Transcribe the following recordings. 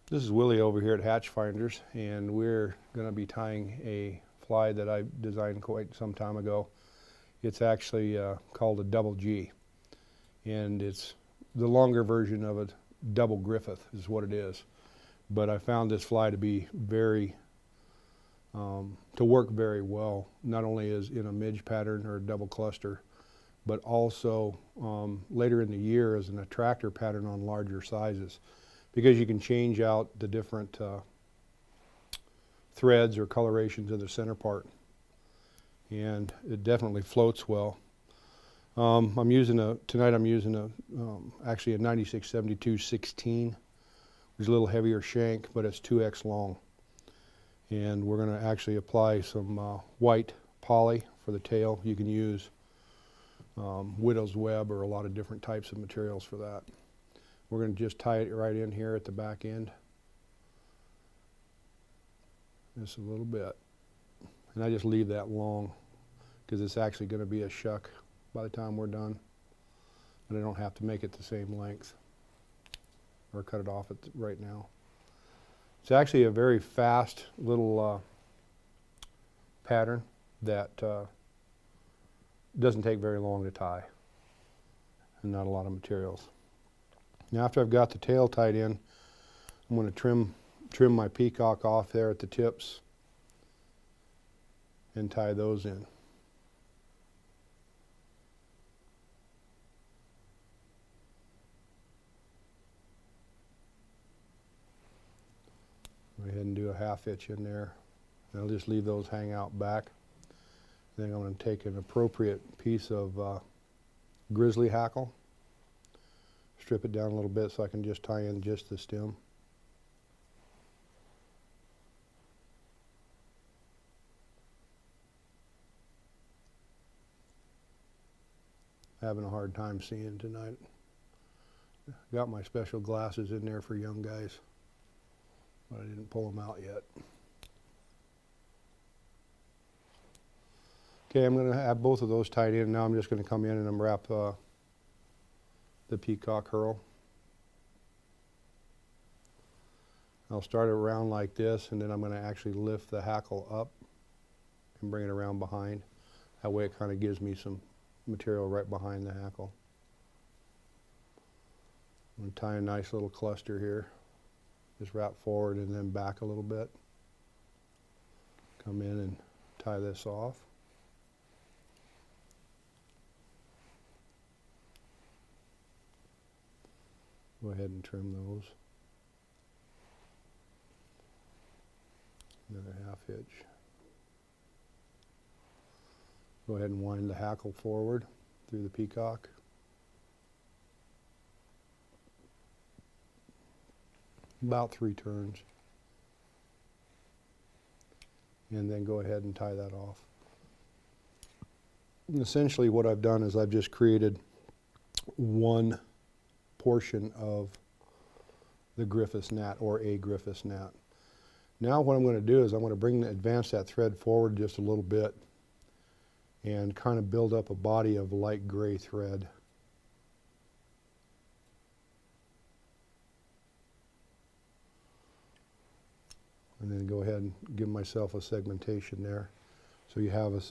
This is Willie over here at Hatch Finders, and we're going to be tying a fly that I designed quite some time ago. It's actually called a double G, and it's the longer version of a double Griffith is what it is. But I found this fly to be to work very well, not only as in a midge pattern or a double cluster, but also later in the year as an attractor pattern on larger sizes, because you can change out the different threads or colorations in the center part, and it definitely floats well. Tonight I'm using actually a 96-72-16, which is a little heavier shank, but it's 2x long. And we're going to actually apply some white poly for the tail. You can use widow's web or a lot of different types of materials for that. We're going to just tie it right in here at the back end, just a little bit. And I just leave that long because it's actually going to be a shuck by the time we're done. But I don't have to make it the same length or cut it off right now. It's actually a very fast little pattern that doesn't take very long to tie, and not a lot of materials. Now after I've got the tail tied in, I'm going to trim my peacock off there at the tips and tie those in. Go ahead and do a 1/2 inch in there, and I'll just leave those hang out back. Then I'm going to take an appropriate piece of grizzly hackle, strip it down a little bit so I can just tie in just the stem. Having a hard time seeing tonight. Got my special glasses in there for young guys, but I didn't pull them out yet. Okay, I'm going to have both of those tied in. Now I'm just going to come in and unwrap the peacock herl. I'll start it around like this, and then I'm going to actually lift the hackle up and bring it around behind. That way it kind of gives me some material right behind the hackle. I'm going to tie a nice little cluster here. Just wrap forward and then back a little bit. Come in and tie this off. Go ahead and trim those. Another 1/2 inch. Go ahead and wind the hackle forward through the peacock. About 3 turns. And then go ahead and tie that off. And essentially what I've done is I've just created one portion of the Griffith's gnat, or a Griffith's gnat. Now what I'm going to do is I'm going to advance that thread forward just a little bit and kind of build up a body of light gray thread. And then go ahead and give myself a segmentation there, so you have a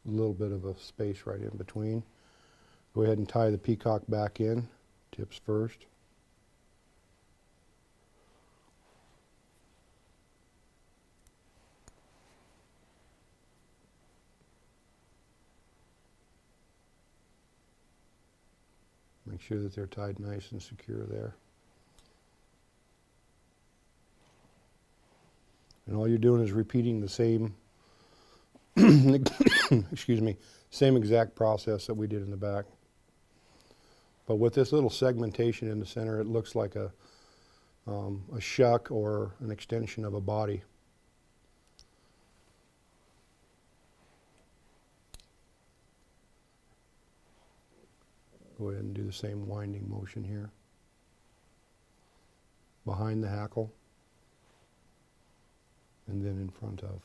little bit of a space right in between. Go ahead and tie the peacock back in, tips first. Make sure that they're tied nice and secure there. And all you're doing is repeating the same, excuse me, same exact process that we did in the back. But with this little segmentation in the center, it looks like a shuck or an extension of a body. Go ahead and do the same winding motion here. Behind the hackle, and then in front of.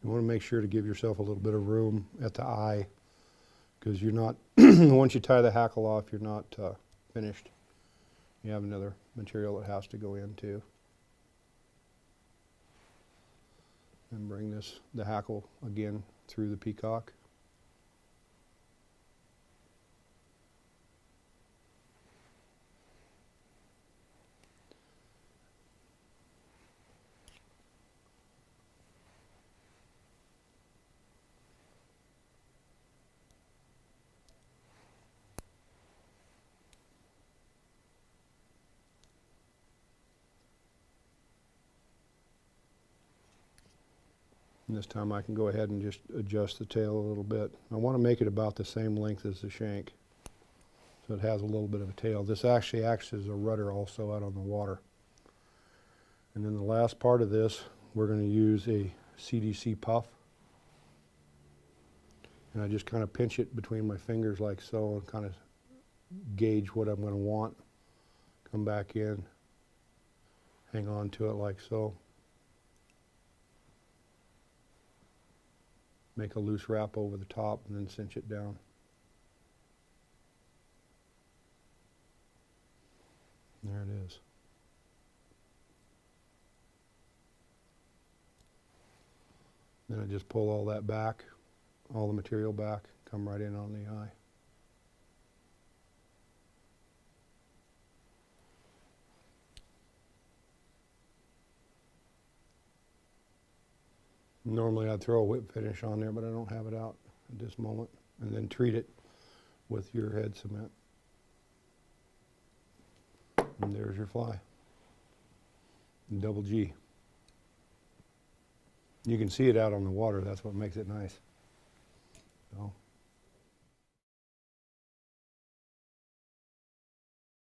You want to make sure to give yourself a little bit of room at the eye, because you're not, once you tie the hackle off, you're not finished. You have another material that has to go in too. And bring the hackle again through the Peacock. And this time I can go ahead and just adjust the tail a little bit. I want to make it about the same length as the shank, so it has a little bit of a tail. This actually acts as a rudder also out on the water. And then the last part of this, we're going to use a CDC puff. And I just kind of pinch it between my fingers like so and kind of gauge what I'm going to want. Come back in, hang on to it like so. Make a loose wrap over the top and then cinch it down. There it is. Then I just pull all that back, all the material back, come right in on the eye. Normally I'd throw a whip finish on there, but I don't have it out at this moment. And then treat it with your head cement. And there's your fly. Double G. You can see it out on the water, that's what makes it nice.